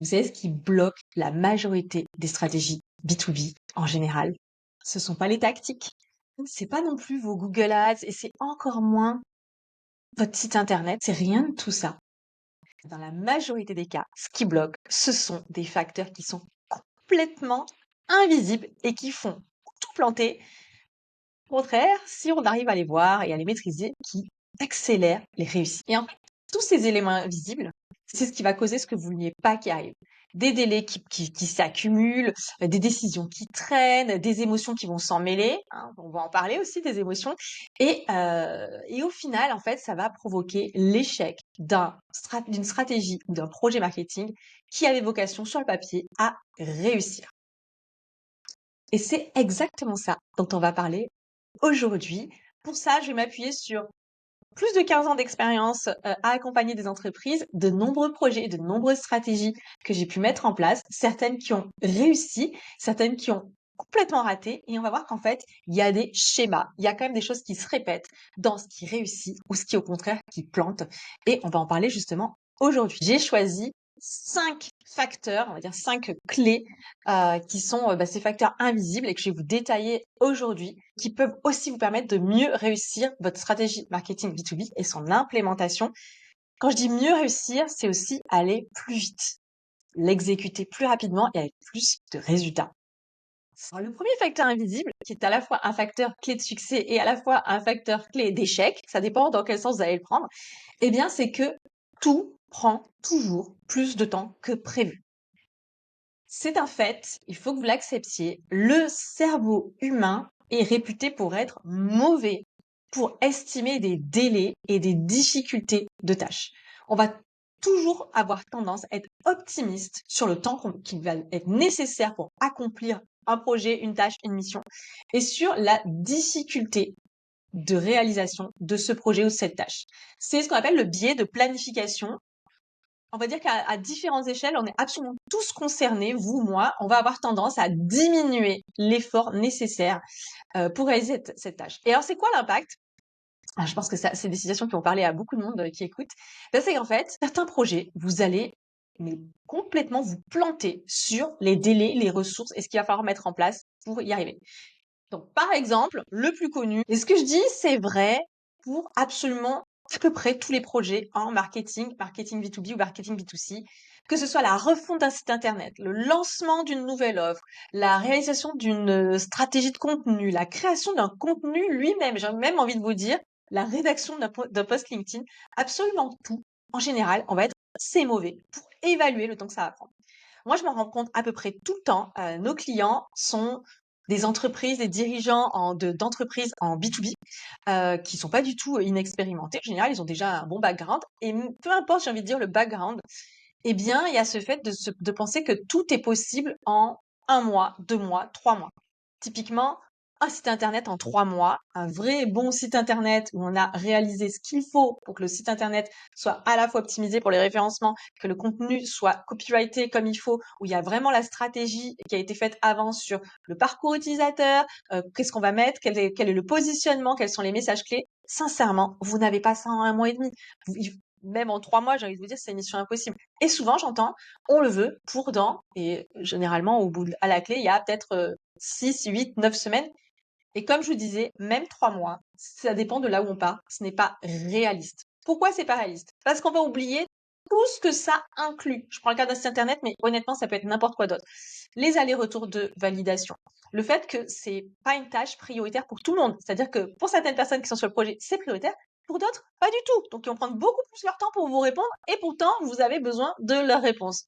Vous savez ce qui bloque la majorité des stratégies B2B en général? Ce sont pas les tactiques, c'est pas non plus vos Google Ads et c'est encore moins votre site internet, c'est rien de tout ça. Dans la majorité des cas, ce qui bloque, ce sont des facteurs qui sont complètement invisibles et qui font tout planter. Au contraire, si on arrive à les voir et à les maîtriser, qui accélèrent les réussites. Et en fait, tous ces éléments invisibles, c'est ce qui va causer ce que vous ne vouliez pas qui arrive. Des délais qui s'accumulent, des décisions qui traînent, des émotions qui vont s'en mêler. Hein, on va en parler aussi des émotions. Et au final, en fait, ça va provoquer l'échec d'une stratégie ou d'un projet marketing qui avait vocation sur le papier à réussir. Et c'est exactement ça dont on va parler aujourd'hui. Pour ça, je vais m'appuyer sur plus de 15 ans d'expérience à accompagner des entreprises, de nombreux projets, de nombreuses stratégies que j'ai pu mettre en place, certaines qui ont réussi, certaines qui ont complètement raté. Et on va voir qu'en fait, il y a des schémas, il y a quand même des choses qui se répètent dans ce qui réussit ou ce qui au contraire qui plante. Et on va en parler justement aujourd'hui. J'ai choisi 5 facteurs, on va dire 5 clés qui sont ces facteurs invisibles et que je vais vous détailler aujourd'hui, qui peuvent aussi vous permettre de mieux réussir votre stratégie marketing B2B et son implémentation. Quand je dis mieux réussir, c'est aussi aller plus vite, l'exécuter plus rapidement et avec plus de résultats. Alors, le premier facteur invisible, qui est à la fois un facteur clé de succès et à la fois un facteur clé d'échec, ça dépend dans quel sens vous allez le prendre, eh bien c'est que tout prend toujours plus de temps que prévu. C'est un fait, il faut que vous l'acceptiez. Le cerveau humain est réputé pour être mauvais pour estimer des délais et des difficultés de tâches. On va toujours avoir tendance à être optimiste sur le temps qui va être nécessaire pour accomplir un projet, une tâche, une mission, et sur la difficulté de réalisation de ce projet ou de cette tâche. C'est ce qu'on appelle le biais de planification. On va dire qu'à différentes échelles, on est absolument tous concernés, vous, moi, on va avoir tendance à diminuer l'effort nécessaire pour réaliser cette tâche. Et alors, c'est quoi l'impact? Je pense que c'est des situations qui vont parler à beaucoup de monde qui écoute. C'est qu'en fait, certains projets, vous allez mais complètement vous planter sur les délais, les ressources et ce qu'il va falloir mettre en place pour y arriver. Donc, par exemple, le plus connu, et ce que je dis, c'est vrai pour absolument à peu près tous les projets en marketing, marketing B2B ou marketing B2C, que ce soit la refonte d'un site internet, le lancement d'une nouvelle offre, la réalisation d'une stratégie de contenu, la création d'un contenu lui-même, j'ai même envie de vous dire, la rédaction d'un post LinkedIn, absolument tout. En général, on va être assez mauvais pour évaluer le temps que ça va prendre. Moi, je m'en rends compte à peu près tout le temps. Nos clients sont des entreprises, des dirigeants d'entreprises en B2B qui sont pas du tout inexpérimentés. En général, ils ont déjà un bon background. Et peu importe, j'ai envie de dire, le background, eh bien, il y a ce fait de penser que tout est possible en 1 mois, 2 mois, 3 mois. Typiquement, un site internet en 3 mois, un vrai bon site internet où on a réalisé ce qu'il faut pour que le site internet soit à la fois optimisé pour les référencements, que le contenu soit copyrighté comme il faut, où il y a vraiment la stratégie qui a été faite avant sur le parcours utilisateur, qu'est-ce qu'on va mettre, quel est le positionnement, quels sont les messages clés. Sincèrement, vous n'avez pas ça en 1 mois et demi. Même en 3 mois, j'ai envie de vous dire, c'est une mission impossible. Et souvent, j'entends, on le veut pour et généralement, à la clé, il y a peut-être 6, 8, 9 semaines. Et comme je vous disais, même 3 mois, ça dépend de là où on part. Ce n'est pas réaliste. Pourquoi c'est pas réaliste? Parce qu'on va oublier tout ce que ça inclut. Je prends le cas d'un site internet, mais honnêtement, ça peut être n'importe quoi d'autre. Les allers-retours de validation. Le fait que c'est pas une tâche prioritaire pour tout le monde. C'est-à-dire que pour certaines personnes qui sont sur le projet, c'est prioritaire. Pour d'autres, pas du tout. Donc, ils vont prendre beaucoup plus leur temps pour vous répondre et pourtant, vous avez besoin de leur réponse.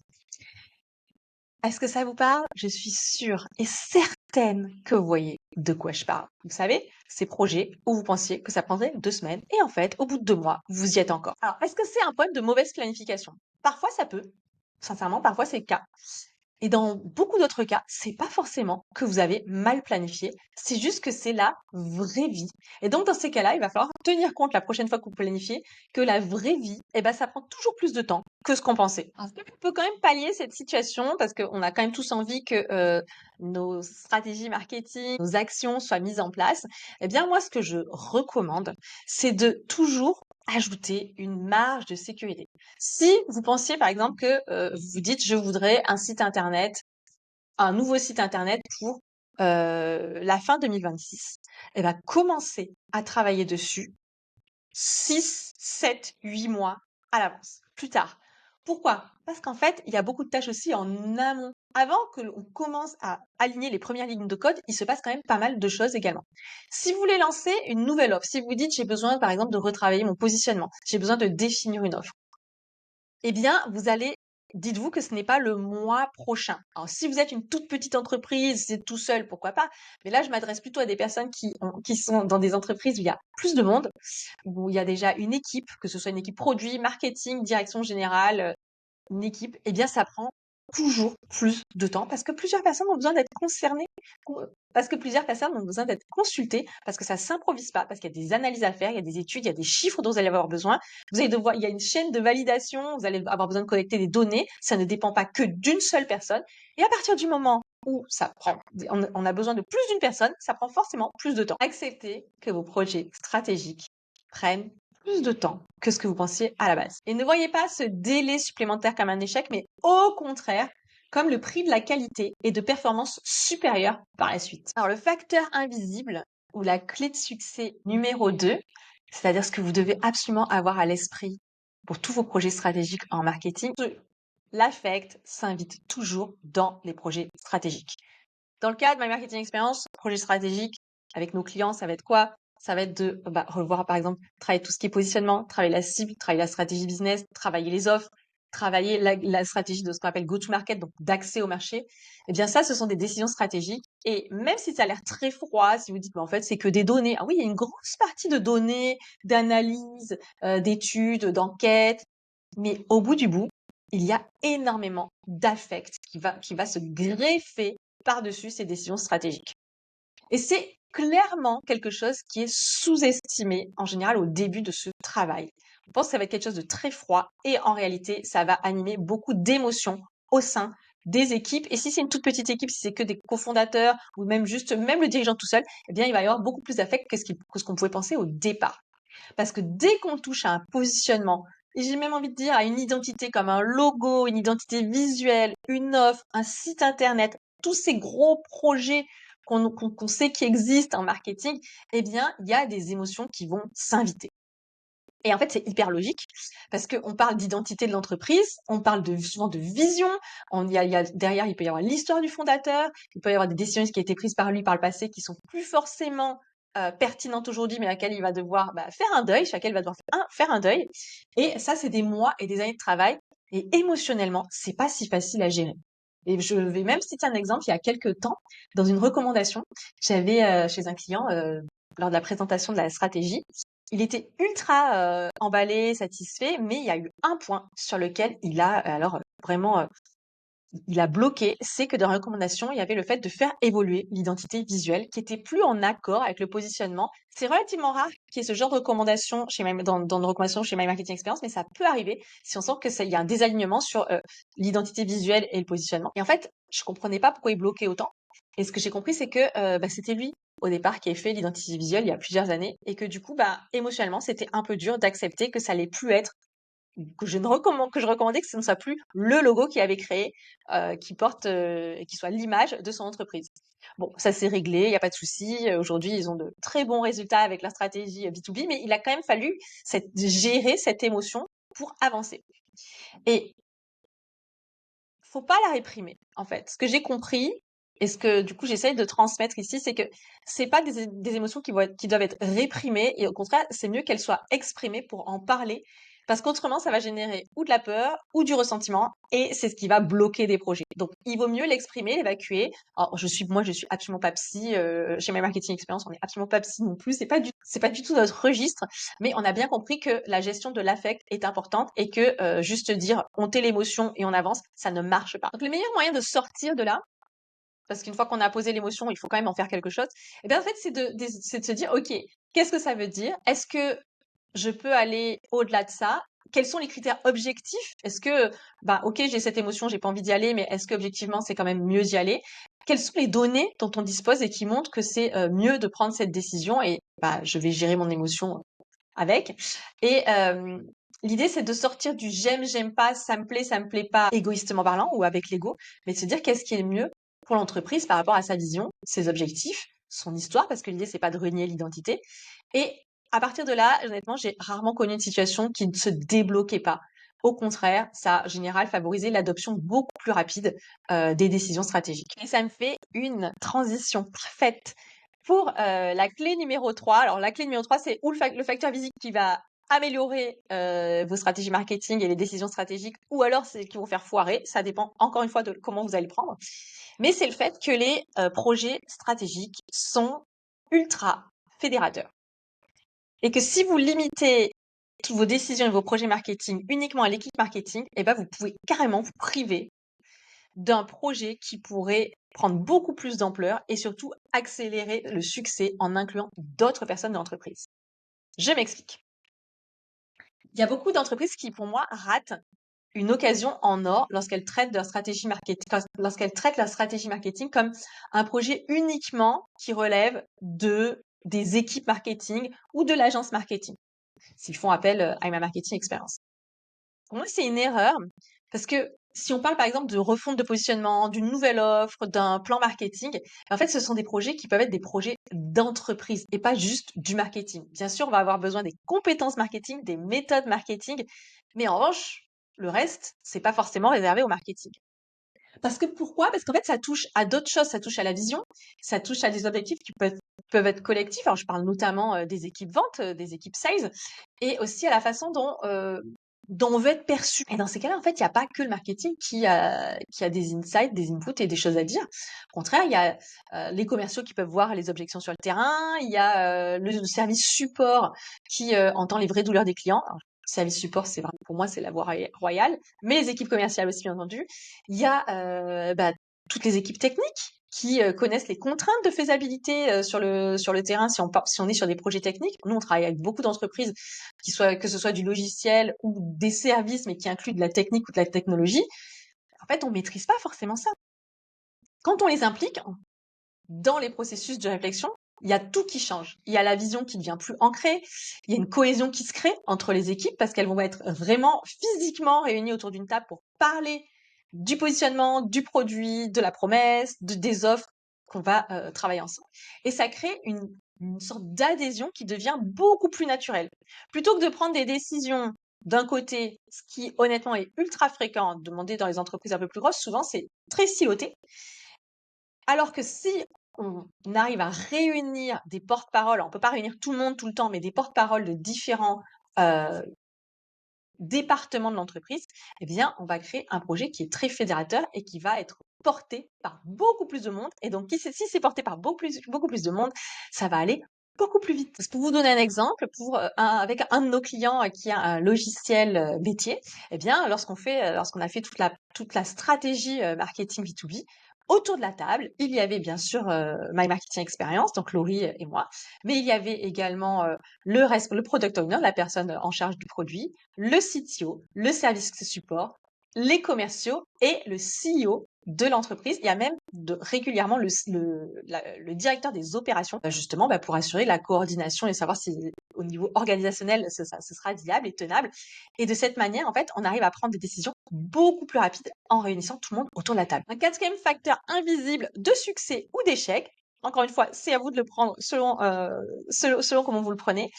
Est-ce que ça vous parle? Je suis sûre et certaine que vous voyez de quoi je parle. Vous savez, ces projets où vous pensiez que ça prendrait 2 semaines et en fait, au bout de 2 mois, vous y êtes encore. Alors, est-ce que c'est un problème de mauvaise planification? Parfois, ça peut. Sincèrement, parfois, c'est le cas. Et dans beaucoup d'autres cas, c'est pas forcément que vous avez mal planifié, c'est juste que c'est la vraie vie. Et donc, dans ces cas-là, il va falloir tenir compte la prochaine fois que vous planifiez que la vraie vie, eh ben, ça prend toujours plus de temps que ce qu'on pensait. Alors, est-ce qu'on peut quand même pallier cette situation parce qu'on a quand même tous envie que nos stratégies marketing, nos actions soient mises en place? Eh bien, moi, ce que je recommande, c'est de toujours ajouter une marge de sécurité. Si vous pensiez par exemple que vous vous dites je voudrais un nouveau site internet pour la fin 2026, et ben commencez à travailler dessus 6, 7, 8 mois à l'avance, plus tard. Pourquoi? Parce qu'en fait, il y a beaucoup de tâches aussi en amont. Avant que l'on commence à aligner les premières lignes de code, il se passe quand même pas mal de choses également. Si vous voulez lancer une nouvelle offre, si vous dites j'ai besoin par exemple de retravailler mon positionnement, j'ai besoin de définir une offre, eh bien, dites-vous que ce n'est pas le mois prochain. Alors, si vous êtes une toute petite entreprise, c'est tout seul, pourquoi pas. Mais là, je m'adresse plutôt à des personnes qui sont dans des entreprises où il y a plus de monde, où il y a déjà une équipe, que ce soit une équipe produit, marketing, direction générale, une équipe, eh bien, ça prend toujours plus de temps parce que plusieurs personnes ont besoin d'être concernées, parce que plusieurs personnes ont besoin d'être consultées, parce que ça s'improvise pas, parce qu'il y a des analyses à faire, il y a des études, il y a des chiffres dont vous allez avoir besoin. Il y a une chaîne de validation, vous allez avoir besoin de collecter des données. Ça ne dépend pas que d'une seule personne. Et à partir du moment où on a besoin de plus d'une personne, ça prend forcément plus de temps. Acceptez que vos projets stratégiques prennent plus de temps que ce que vous pensiez à la base. Et ne voyez pas ce délai supplémentaire comme un échec, mais au contraire, comme le prix de la qualité et de performance supérieure par la suite. Alors, le facteur invisible ou la clé de succès numéro 2, c'est-à-dire ce que vous devez absolument avoir à l'esprit pour tous vos projets stratégiques en marketing, l'affect s'invite toujours dans les projets stratégiques. Dans le cas de My Marketing Experience, projet stratégique avec nos clients, ça va être quoi? Ça va être de revoir, par exemple, travailler tout ce qui est positionnement, travailler la cible, travailler la stratégie business, travailler les offres, travailler la stratégie de ce qu'on appelle go-to-market, donc d'accès au marché. Eh bien, ça, ce sont des décisions stratégiques. Et même si ça a l'air très froid, si vous dites, mais en fait, c'est que des données. Ah oui, il y a une grosse partie de données, d'analyse, d'études, d'enquêtes. Mais au bout du bout, il y a énormément d'affect qui va se greffer par-dessus ces décisions stratégiques. Et c'est clairement quelque chose qui est sous-estimé en général au début de ce travail. On pense que ça va être quelque chose de très froid et en réalité, ça va animer beaucoup d'émotions au sein des équipes. Et si c'est une toute petite équipe, si c'est que des cofondateurs ou même même le dirigeant tout seul, eh bien, il va y avoir beaucoup plus d'affect que ce qu'on pouvait penser au départ. Parce que dès qu'on touche à un positionnement, et j'ai même envie de dire à une identité comme un logo, une identité visuelle, une offre, un site internet, tous ces gros projets qu'on sait qui existent en marketing, eh bien, il y a des émotions qui vont s'inviter. Et en fait, c'est hyper logique parce qu'on parle d'identité de l'entreprise, on parle souvent de vision, derrière, il peut y avoir l'histoire du fondateur, il peut y avoir des décisions qui ont été prises par lui par le passé qui sont plus forcément pertinentes aujourd'hui, mais à laquelle il va devoir faire un deuil, sur laquelle il va devoir faire un deuil. Et ça, c'est des mois et des années de travail. Et émotionnellement, c'est pas si facile à gérer. Et je vais même citer un exemple. Il y a quelques temps, dans une recommandation, j'avais chez un client, lors de la présentation de la stratégie, il était ultra emballé, satisfait, mais il y a eu un point sur lequel il a vraiment il a bloqué, c'est que dans la recommandation, il y avait le fait de faire évoluer l'identité visuelle qui était plus en accord avec le positionnement. C'est relativement rare qu'il y ait ce genre de recommandation dans nos recommandations chez My Marketing Experience, mais ça peut arriver si on sent il y a un désalignement sur l'identité visuelle et le positionnement. Et en fait, je comprenais pas pourquoi il bloquait autant. Et ce que j'ai compris, c'est que c'était lui au départ qui avait fait l'identité visuelle il y a plusieurs années et que du coup, émotionnellement, c'était un peu dur d'accepter que ça allait plus être que je recommandais que ce ne soit plus le logo qu'il avait créé, qui soit l'image de son entreprise. Bon, ça s'est réglé, il y a pas de souci. Aujourd'hui, ils ont de très bons résultats avec leur stratégie B2B, mais il a quand même fallu gérer cette émotion pour avancer. Et faut pas la réprimer, en fait. Ce que j'ai compris et ce que, du coup, j'essaye de transmettre ici, c'est que c'est pas des émotions qui doivent être réprimées et au contraire, c'est mieux qu'elles soient exprimées pour en parler parce qu'autrement, ça va générer ou de la peur ou du ressentiment et c'est ce qui va bloquer des projets. Donc, il vaut mieux l'exprimer, l'évacuer. Alors, moi, je suis absolument pas psy. Chez My Marketing Experience, on est absolument pas psy non plus. C'est pas du tout notre registre. Mais on a bien compris que la gestion de l'affect est importante et que juste dire on tait l'émotion et on avance, ça ne marche pas. Donc le meilleur moyen de sortir de là, parce qu'une fois qu'on a posé l'émotion, il faut quand même en faire quelque chose, et bien en fait c'est de se dire ok, qu'est-ce que ça veut dire? Est-ce que je peux aller au-delà de ça? Quels sont les critères objectifs? Est-ce que ok, j'ai cette émotion, j'ai pas envie d'y aller, mais est-ce qu'objectivement c'est quand même mieux d'y aller? Quelles sont les données dont on dispose et qui montrent que c'est mieux de prendre cette décision et je vais gérer mon émotion avec. Et l'idée, c'est de sortir du j'aime pas, ça me plaît pas, égoïstement parlant ou avec l'ego, mais de se dire qu'est-ce qui est le mieux pour l'entreprise par rapport à sa vision, ses objectifs, son histoire, parce que l'idée, c'est pas de renier l'identité. Et à partir de là, honnêtement, j'ai rarement connu une situation qui ne se débloquait pas. Au contraire, ça a en général favorisé l'adoption beaucoup plus rapide des décisions stratégiques. Et ça me fait une transition parfaite pour la clé numéro 3. Alors la clé numéro 3, c'est ou le facteur physique qui va améliorer vos stratégies marketing et les décisions stratégiques, ou alors c'est qui vont faire foirer. Ça dépend encore une fois de comment vous allez prendre. Mais c'est le fait que les projets stratégiques sont ultra fédérateurs. Et que si vous limitez toutes vos décisions et vos projets marketing uniquement à l'équipe marketing, eh ben vous pouvez carrément vous priver d'un projet qui pourrait prendre beaucoup plus d'ampleur et surtout accélérer le succès en incluant d'autres personnes de l'entreprise. Je m'explique. Il y a beaucoup d'entreprises qui, pour moi, ratent une occasion en or lorsqu'elles traitent leur stratégie marketing comme un projet uniquement qui relève des équipes marketing ou de l'agence marketing, s'ils font appel à ma marketing expérience. Pour moi, c'est une erreur parce que si on parle par exemple de refonte de positionnement, d'une nouvelle offre, d'un plan marketing, en fait, ce sont des projets qui peuvent être des projets d'entreprise et pas juste du marketing. Bien sûr, on va avoir besoin des compétences marketing, des méthodes marketing, mais en revanche, le reste, c'est pas forcément réservé au marketing. Parce que pourquoi? Parce qu'en fait, ça touche à d'autres choses, ça touche à la vision, ça touche à des objectifs qui peuvent être collectifs. Alors, je parle notamment des équipes ventes, des équipes sales, et aussi à la façon dont on veut être perçu. Et dans ces cas-là, en fait, il n'y a pas que le marketing qui a des insights, des inputs et des choses à dire. Au contraire, il y a les commerciaux qui peuvent voir les objections sur le terrain, il y a le service support qui entend les vraies douleurs des clients. Alors, service support, c'est vraiment, pour moi, c'est la voie royale, mais les équipes commerciales aussi, bien entendu. Il y a toutes les équipes techniques qui connaissent les contraintes de faisabilité sur le terrain si on est sur des projets techniques. Nous, on travaille avec beaucoup d'entreprises que ce soit du logiciel ou des services, mais qui incluent de la technique ou de la technologie. En fait, on maîtrise pas forcément ça. Quand on les implique dans les processus de réflexion, il y a tout qui change. Il y a la vision qui devient plus ancrée. Il y a une cohésion qui se crée entre les équipes parce qu'elles vont être vraiment physiquement réunies autour d'une table pour parler du positionnement, du produit, de la promesse, des offres qu'on va travailler ensemble. Et ça crée une sorte d'adhésion qui devient beaucoup plus naturelle. Plutôt que de prendre des décisions d'un côté, ce qui honnêtement est ultra fréquent, demandé dans les entreprises un peu plus grosses, souvent c'est très siloté. Alors que si on arrive à réunir des porte-paroles, on peut pas réunir tout le monde tout le temps, mais des porte-paroles de différents départements de l'entreprise, eh bien, on va créer un projet qui est très fédérateur et qui va être porté par beaucoup plus de monde. Et donc, si c'est porté par beaucoup plus de monde, ça va aller beaucoup plus vite. Pour vous donner un exemple, avec un de nos clients qui a un logiciel métier, eh bien, lorsqu'on a fait toute la stratégie marketing B2B, autour de la table, il y avait bien sûr My Marketing Experience, donc Laurie et moi, mais il y avait également le product owner, la personne en charge du produit, le CTO, le service support, les commerciaux et le CEO de l'entreprise. Il y a même régulièrement le directeur des opérations, justement pour assurer la coordination et savoir si au niveau organisationnel, ce sera viable et tenable. Et de cette manière, en fait, on arrive à prendre des décisions beaucoup plus rapides en réunissant tout le monde autour de la table. Un quatrième facteur invisible de succès ou d'échec, encore une fois, c'est à vous de le prendre selon comment vous le prenez,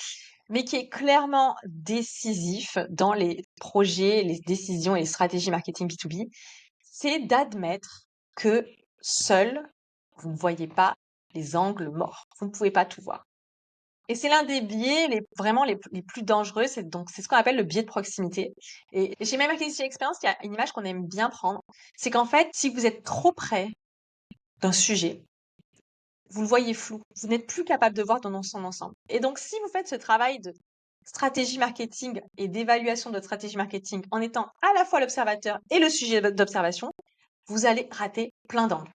mais qui est clairement décisif dans les projets, les décisions et les stratégies marketing B2B, c'est d'admettre que seul, vous ne voyez pas les angles morts. Vous ne pouvez pas tout voir. Et c'est l'un des biais vraiment les plus dangereux. C'est ce qu'on appelle le biais de proximité. Et chez My Marketing Experience, il y a une image qu'on aime bien prendre. C'est qu'en fait, si vous êtes trop près d'un sujet, vous le voyez flou. Vous n'êtes plus capable de voir dans son ensemble. Et donc, si vous faites ce travail de stratégie marketing et d'évaluation de votre stratégie marketing en étant à la fois l'observateur et le sujet d'observation, vous allez rater plein d'angles.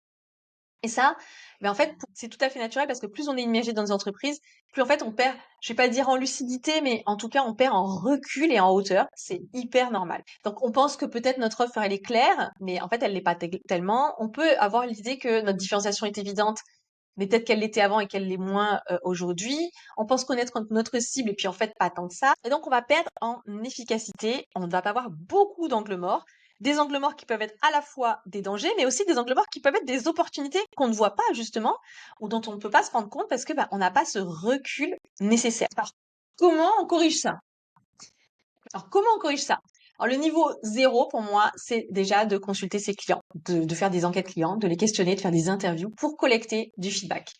Et ça, en fait, c'est tout à fait naturel parce que plus on est immergé dans des entreprises, plus en fait on perd, je vais pas dire en lucidité, mais en tout cas on perd en recul et en hauteur. C'est hyper normal. Donc on pense que peut-être notre offre elle est claire, mais en fait elle l'est pas tellement. On peut avoir l'idée que notre différenciation est évidente, mais peut-être qu'elle l'était avant et qu'elle l'est moins aujourd'hui. On pense connaître notre cible et puis en fait pas tant que ça. Et donc on va perdre en efficacité, on ne va pas avoir beaucoup d'angles morts. Des angles morts qui peuvent être à la fois des dangers, mais aussi des angles morts qui peuvent être des opportunités qu'on ne voit pas justement, ou dont on ne peut pas se rendre compte parce que on n'a pas ce recul nécessaire. Alors, comment on corrige ça? Alors, comment on corrige ça? Alors, le niveau zéro, pour moi, c'est déjà de consulter ses clients, de faire des enquêtes clients, de les questionner, de faire des interviews pour collecter du feedback.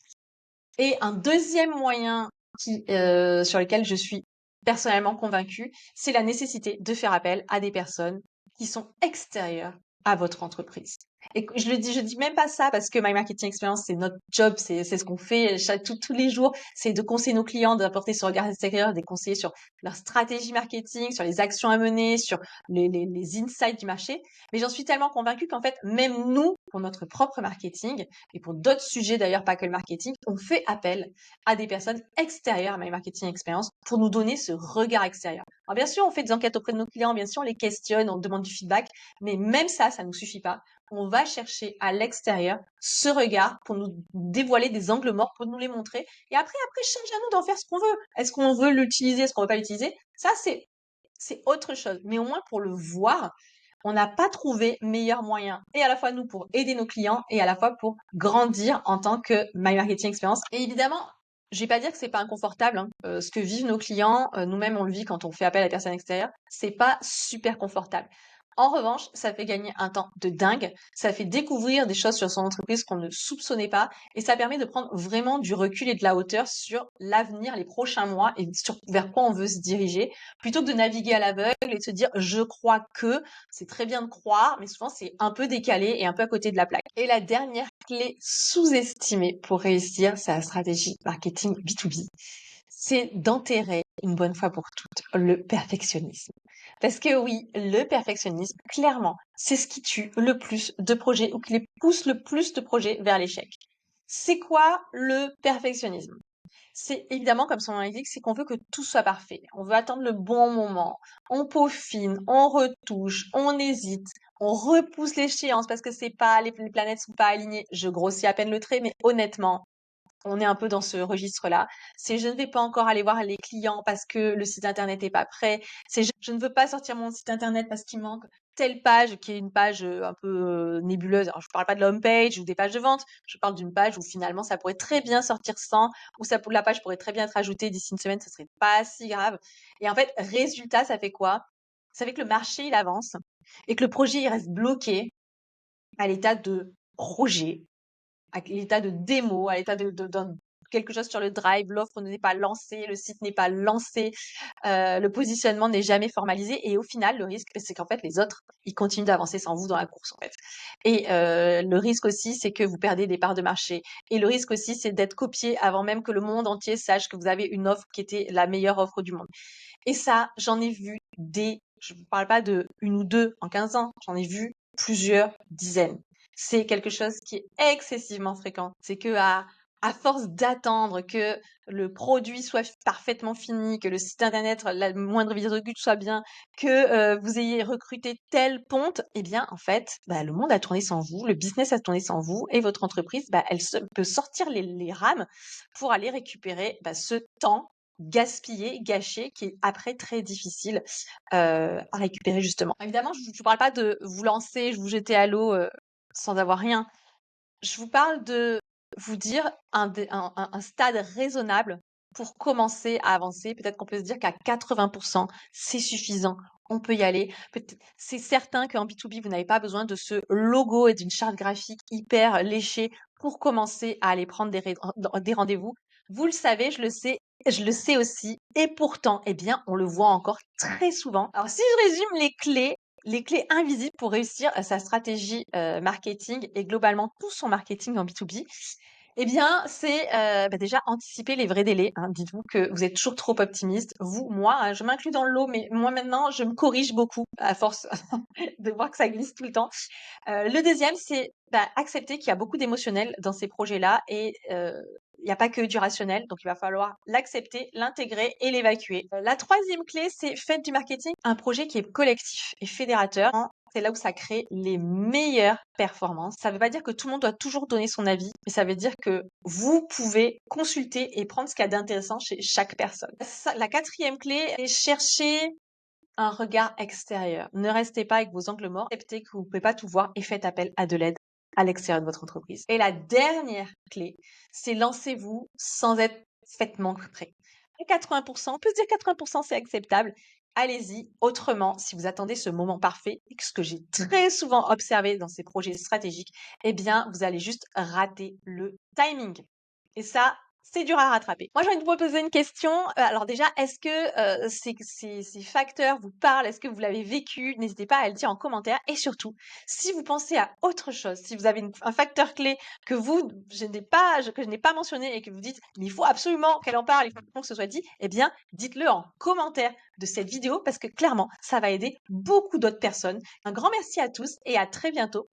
Et un deuxième moyen sur lequel je suis personnellement convaincue, c'est la nécessité de faire appel à des personnes qui sont extérieures à votre entreprise. Et je dis même pas ça parce que My Marketing Experience, c'est notre job, c'est ce qu'on fait tous les jours, c'est de conseiller nos clients, d'apporter ce regard extérieur, des conseils sur leur stratégie marketing, sur les actions à mener, sur les insights du marché. Mais j'en suis tellement convaincue qu'en fait, même nous, pour notre propre marketing, et pour d'autres sujets d'ailleurs, pas que le marketing, on fait appel à des personnes extérieures à My Marketing Experience pour nous donner ce regard extérieur. Alors bien sûr, on fait des enquêtes auprès de nos clients, bien sûr, on les questionne, on demande du feedback, mais même ça ne nous suffit pas. On va chercher à l'extérieur ce regard pour nous dévoiler des angles morts, pour nous les montrer. Et après, charge à nous d'en faire ce qu'on veut. Est-ce qu'on veut l'utiliser, est-ce qu'on veut pas l'utiliser? Ça, c'est autre chose. Mais au moins pour le voir, on n'a pas trouvé meilleur moyen, et à la fois nous pour aider nos clients, et à la fois pour grandir en tant que My Marketing Experience. Et évidemment, je vais pas dire que c'est pas inconfortable, hein. Ce que vivent nos clients, nous-mêmes on le vit quand on fait appel à des personnes extérieures, c'est pas super confortable. En revanche, ça fait gagner un temps de dingue, ça fait découvrir des choses sur son entreprise qu'on ne soupçonnait pas, et ça permet de prendre vraiment du recul et de la hauteur sur l'avenir, les prochains mois, et sur vers quoi on veut se diriger, plutôt que de naviguer à l'aveugle et de se dire je crois que. C'est très bien de croire, mais souvent c'est un peu décalé et un peu à côté de la plaque. Et la dernière clé sous-estimée pour réussir sa stratégie marketing B2B, c'est d'enterrer une bonne fois pour toutes le perfectionnisme. Parce que oui, le perfectionnisme, clairement, c'est ce qui tue le plus de projets ou qui les pousse le plus de projets vers l'échec. C'est quoi le perfectionnisme? C'est évidemment, comme son nom l'indique, c'est qu'on veut que tout soit parfait. On veut attendre le bon moment. On peaufine, on retouche, on hésite, on repousse l'échéance parce que c'est pas, les planètes sont pas alignées. Je grossis à peine le trait, mais honnêtement, on est un peu dans ce registre-là. C'est je ne vais pas encore aller voir les clients parce que le site internet n'est pas prêt. C'est je ne veux pas sortir mon site internet parce qu'il manque telle page qui est une page un peu nébuleuse. Alors je parle pas de la home page ou des pages de vente. Je parle d'une page où finalement ça pourrait très bien sortir sans, ou la page pourrait très bien être ajoutée d'ici une semaine, ce serait pas si grave. Et en fait, résultat, ça fait quoi? Ça fait que le marché il avance et que le projet il reste bloqué à l'état de projet, à l'état de démo, à l'état quelque chose sur le drive, l'offre n'est pas lancée, le site n'est pas lancé, le positionnement n'est jamais formalisé, et au final, le risque, c'est qu'en fait, les autres, ils continuent d'avancer sans vous dans la course, en fait. Et le risque aussi, c'est que vous perdez des parts de marché. Et le risque aussi, c'est d'être copié avant même que le monde entier sache que vous avez une offre qui était la meilleure offre du monde. Et ça, j'en ai vu je ne parle pas de une ou deux en 15 ans, j'en ai vu plusieurs dizaines. C'est quelque chose qui est excessivement fréquent. C'est que à force d'attendre que le produit soit parfaitement fini, que le site internet, la moindre virgule soit bien, que vous ayez recruté tel ponte, eh bien, en fait, le monde a tourné sans vous, le business a tourné sans vous, et votre entreprise, peut sortir les rames pour aller récupérer ce temps gaspillé, gâché, qui est après très difficile à récupérer justement. Évidemment, je vous parle pas de vous lancer, vous jeter à l'eau sans avoir rien. Je vous parle de vous dire un stade raisonnable pour commencer à avancer. Peut-être qu'on peut se dire qu'à 80%, c'est suffisant. On peut y aller. C'est certain qu'en B2B, vous n'avez pas besoin de ce logo et d'une charte graphique hyper léchée pour commencer à aller prendre des rendez-vous. Vous le savez, je le sais aussi. Et pourtant, eh bien, on le voit encore très souvent. Alors, si je résume les clés invisibles pour réussir sa stratégie marketing et globalement tout son marketing en B2B, eh bien, c'est déjà anticiper les vrais délais, hein. Dites-vous que vous êtes toujours trop optimiste. Vous, moi, hein, je m'inclus dans le lot, mais moi maintenant, je me corrige beaucoup à force de voir que ça glisse tout le temps. Le deuxième, c'est accepter qu'il y a beaucoup d'émotionnel dans ces projets-là, et il n'y a pas que du rationnel, donc il va falloir l'accepter, l'intégrer et l'évacuer. La troisième clé, c'est faites du marketing un projet qui est collectif et fédérateur. c'est là où ça crée les meilleures performances. Ça ne veut pas dire que tout le monde doit toujours donner son avis, mais ça veut dire que vous pouvez consulter et prendre ce qu'il y a d'intéressant chez chaque personne. La quatrième clé est chercher un regard extérieur. Ne restez pas avec vos angles morts, acceptez que vous ne pouvez pas tout voir et faites appel à de l'aide à l'extérieur de votre entreprise. Et la dernière clé, c'est lancez-vous sans être faitement prêt. À 80%, on peut se dire 80% c'est acceptable. Allez-y. Autrement, si vous attendez ce moment parfait, et que ce que j'ai très souvent observé dans ces projets stratégiques, eh bien, vous allez juste rater le timing. Et ça, c'est dur à rattraper. Moi, j'ai envie de vous poser une question. Alors déjà, est-ce que ces facteurs vous parlent? Est-ce que vous l'avez vécu? N'hésitez pas à le dire en commentaire. Et surtout, si vous pensez à autre chose, si vous avez un facteur clé que je n'ai pas mentionné et que vous dites, mais il faut absolument qu'elle en parle, il faut que ce soit dit, eh bien, dites-le en commentaire de cette vidéo parce que clairement, ça va aider beaucoup d'autres personnes. Un grand merci à tous et à très bientôt